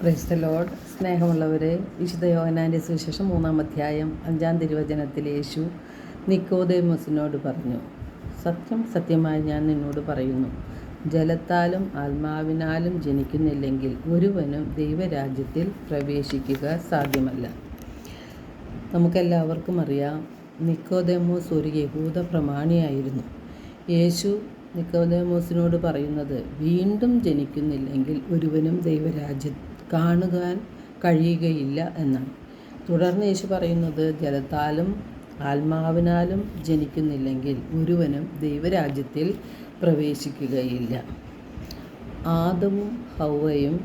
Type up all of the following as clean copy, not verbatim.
Praise the Lord. സ്നേഹമുള്ളവരെ, വിശുദ്ധ യോഹന്നാൻ്റെ സുവിശേഷം 3-ാം അധ്യായം 5-ാം തിരുവചനത്തിൽ യേശു നിക്കോദേമോസിനോട് പറഞ്ഞു, സത്യം സത്യമായി ഞാൻ നിന്നോട് പറയുന്നു, ജലത്താലും ആത്മാവിനാലും ജനിക്കുന്നില്ലെങ്കിൽ ഒരുവനും ദൈവരാജ്യത്തിൽ പ്രവേശിക്കുക സാധ്യമല്ല. നമുക്കെല്ലാവർക്കും അറിയാം, നിക്കോദേമോസ് ഒരു യഹൂദ പ്രമാണിയായിരുന്നു. യേശു നിക്കോദേമോസിനോട് പറയുന്നത്, വീണ്ടും ജനിക്കുന്നില്ലെങ്കിൽ ഒരുവനും ദൈവരാജ്യം കാണുവാൻ കഴിയുകയില്ല എന്നാണ്. തുടർന്ന് യേശു പറയുന്നത്, ജലത്താലും ആത്മാവിനാലും ജനിക്കുന്നില്ലെങ്കിൽ ഒരുവനും ദൈവരാജ്യത്തിൽ പ്രവേശിക്കുകയില്ല. ആദവും ഹൗവയും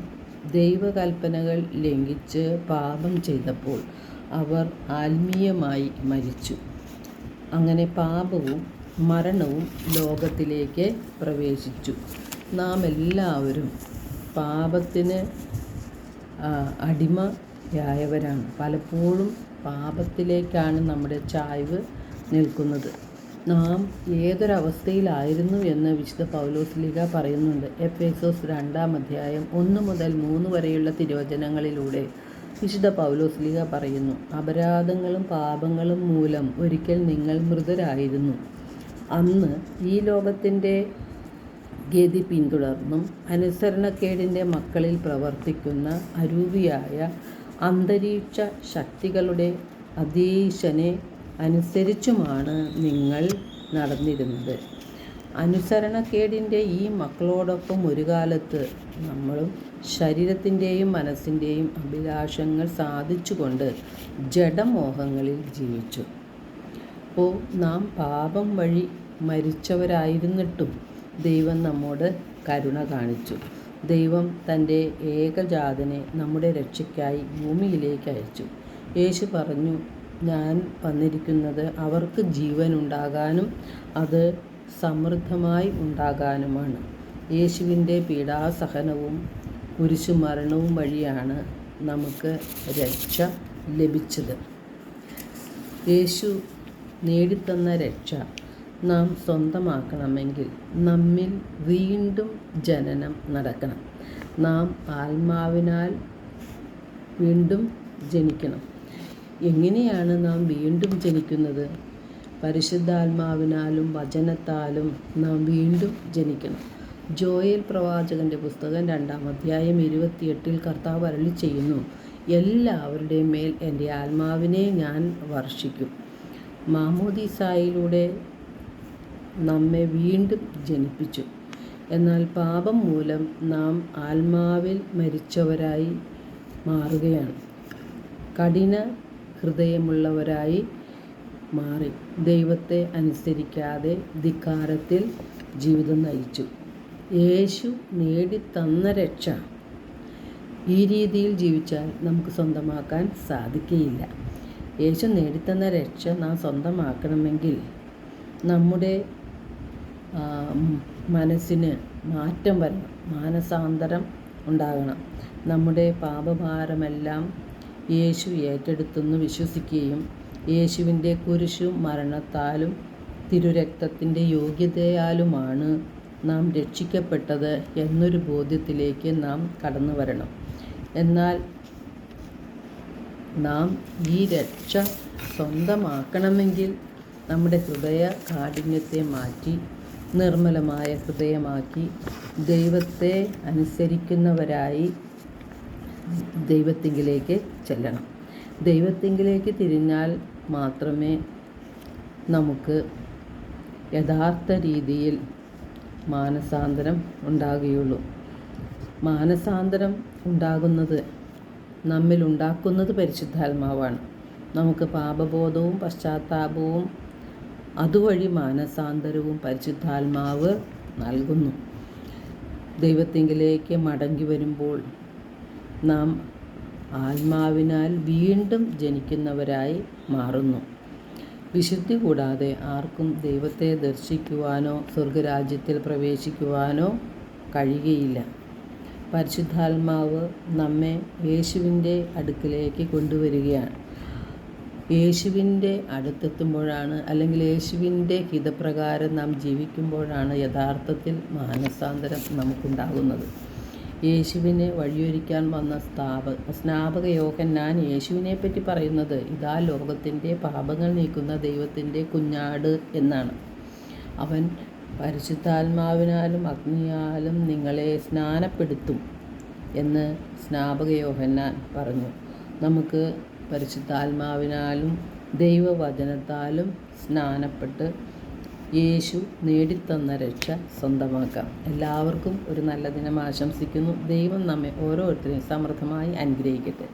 ദൈവകൽപ്പനകൾ ലംഘിച്ച് പാപം ചെയ്തപ്പോൾ അവർ ആത്മീയമായി മരിച്ചു. അങ്ങനെ പാപവും മരണവും ലോകത്തിലേക്ക് പ്രവേശിച്ചു. നാം എല്ലാവരും പാപത്തിന് അടിമയായവരാണ്. പലപ്പോഴും പാപത്തിലേക്കാണ് നമ്മുടെ ചായ്വ് നിൽക്കുന്നത്. നാം ഏതൊരവസ്ഥയിലായിരുന്നു എന്ന് വിശുദ്ധ പൗലോസ്ലീഹ പറയുന്നുണ്ട്. എഫേസോസ് 2-ാം അധ്യായം 1 മുതൽ 3 വരെയുള്ള തിരുവചനങ്ങളിലൂടെ വിശുദ്ധ പൗലോസ്ലീഹ പറയുന്നു, അപരാധങ്ങളും പാപങ്ങളും മൂലം ഒരിക്കൽ നിങ്ങൾ മൃതരായിരുന്നു. അന്ന് ഈ ലോകത്തിൻ്റെ ഗതി പിന്തുടർന്നും അനുസരണക്കേടിൻ്റെ മക്കളിൽ പ്രവർത്തിക്കുന്ന അരൂപിയായ അന്തരീക്ഷ ശക്തികളുടെ അധീശനെ അനുസരിച്ചുമാണ് നിങ്ങൾ നടന്നിരുന്നത്. അനുസരണക്കേടിൻ്റെ ഈ മക്കളോടൊപ്പം ഒരു കാലത്ത് നമ്മളും ശരീരത്തിൻ്റെയും മനസ്സിൻ്റെയും അഭിലാഷങ്ങൾ സാധിച്ചുകൊണ്ട് ജഡമോഹങ്ങളിൽ ജീവിച്ചു. അപ്പോൾ നാം പാപം വഴി മരിച്ചവരായിരുന്നിട്ടും ദൈവം നമ്മോട് കരുണ കാണിച്ചു. ദൈവം തൻ്റെ ഏകജാതനെ നമ്മുടെ രക്ഷയ്ക്കായി ഭൂമിയിലേക്ക് അയച്ചു. യേശു പറഞ്ഞു, ഞാൻ വന്നിരിക്കുന്നത് അവർക്ക് ജീവൻ ഉണ്ടാകാനും അത് സമൃദ്ധമായി ഉണ്ടാകാനുമാണ്. യേശുവിൻ്റെ പീഡാസഹനവും കുരിശുമരണവും വഴിയാണ് നമുക്ക് രക്ഷ ലഭിച്ചത്. യേശു നേടിത്തന്ന രക്ഷ നാം സ്വന്തമാക്കണമെങ്കിൽ നമ്മിൽ വീണ്ടും ജനനം നടക്കണം. നാം ആത്മാവിനാൽ വീണ്ടും ജനിക്കണം. എങ്ങനെയാണ് നാം വീണ്ടും ജനിക്കുന്നത്? പരിശുദ്ധാത്മാവിനാലും വചനത്താലും നാം വീണ്ടും ജനിക്കണം. ജോയേൽ പ്രവാചകൻ്റെ പുസ്തകം 2-ാം അധ്യായം 28 കർത്താവ് അരുളി ചെയ്യുന്നു, എല്ലാവരുടെയും മേൽ എൻ്റെ ആത്മാവിനെ ഞാൻ വർഷിക്കും. മാമോദീസായിലൂടെ നമ്മെ വീണ്ടും ജനിപ്പിച്ചു. എന്നാൽ പാപം മൂലം നാം ആത്മാവിൽ മരിച്ചവരായി മാറുകയാണ്. കഠിന ഹൃദയമുള്ളവരായി മാറി ദൈവത്തെ അനുസരിക്കാതെ ധിക്കാരത്തിൽ ജീവിതം നയിച്ചു. യേശു നേടിത്തന്ന രക്ഷ ഈ രീതിയിൽ ജീവിച്ചാൽ നമുക്ക് സ്വന്തമാക്കാൻ സാധിക്കുകയില്ല. യേശു നേടിത്തന്ന രക്ഷ നാം സ്വന്തമാക്കണമെങ്കിൽ നമ്മുടെ മനസ്സിന് മാറ്റം വരണം, മാനസാന്തരം ഉണ്ടാകണം. നമ്മുടെ പാപഭാരമെല്ലാം യേശു ഏറ്റെടുത്തെന്ന് വിശ്വസിക്കുകയും യേശുവിൻ്റെ കുരിശും മരണത്താലും തിരുരക്തത്തിൻ്റെ യോഗ്യതയാലുമാണ് നാം രക്ഷിക്കപ്പെട്ടത് എന്നൊരു ബോധ്യത്തിലേക്ക് നാം കടന്നു വരണം. എന്നാൽ നാം ഈ രക്ഷ സ്വന്തമാക്കണമെങ്കിൽ നമ്മുടെ ഹൃദയ കാഠിന്യത്തെ മാറ്റി നിർമ്മലമായ ഹൃദയമാക്കി ദൈവത്തെ അനുസരിക്കുന്നവരായി ദൈവത്തിങ്കിലേക്ക് ചെല്ലണം. ദൈവത്തിങ്കിലേക്ക് തിരിഞ്ഞാൽ മാത്രമേ നമുക്ക് യഥാർത്ഥ രീതിയിൽ മാനസാന്തരം ഉണ്ടാകുകയുള്ളൂ. മാനസാന്തരം ഉണ്ടാക്കുന്നത് പരിശുദ്ധാത്മാവാണ്. നമുക്ക് പാപബോധവും പശ്ചാത്താപവും അതുവഴി മാനസാന്തരവും പരിശുദ്ധാത്മാവ് നൽകുന്നു. ദൈവത്തിങ്കിലേക്ക് മടങ്ങി വരുമ്പോൾ നാം ആത്മാവിനാൽ വീണ്ടും ജനിക്കുന്നവരായി മാറുന്നു. വിശുദ്ധി കൂടാതെ ആർക്കും ദൈവത്തെ ദർശിക്കുവാനോ സ്വർഗരാജ്യത്തിൽ പ്രവേശിക്കുവാനോ കഴിയുകയില്ല. പരിശുദ്ധാത്മാവ് നമ്മെ യേശുവിൻ്റെ അടുക്കിലേക്ക് കൊണ്ടുവരികയാണ്. യേശുവിൻ്റെ അടുത്തെത്തുമ്പോഴാണ്, അല്ലെങ്കിൽ യേശുവിൻ്റെ ഹിതപ്രകാരം നാം ജീവിക്കുമ്പോഴാണ് യഥാർത്ഥത്തിൽ മാനസാന്തരം നമുക്കുണ്ടാകുന്നത്. യേശുവിനെ വഴിയൊരുക്കാൻ വന്ന സ്നാപക യോഹന്നാൻ യേശുവിനെപ്പറ്റി പറയുന്നത്, ഇതാ ലോകത്തിൻ്റെ പാപങ്ങൾ നീക്കുന്ന ദൈവത്തിൻ്റെ കുഞ്ഞാട് എന്നാണ്. അവൻ പരിശുദ്ധാത്മാവിനാലും അഗ്നിയാലും നിങ്ങളെ സ്നാനപ്പെടുത്തും എന്ന് സ്നാപക യോഹന്നാൻ പറഞ്ഞു. നമുക്ക് പരിശുദ്ധാത്മാവിനാലും ദൈവവചനത്താലും സ്നാനപ്പെട്ട് യേശു നേടിത്തന്ന രക്ഷ സ്വന്തമാക്കാം. എല്ലാവർക്കും ഒരു നല്ല ദിനം ആശംസിക്കുന്നു. ദൈവം നമ്മെ ഓരോരുത്തരെയും സമൃദ്ധമായി അനുഗ്രഹിക്കട്ടെ.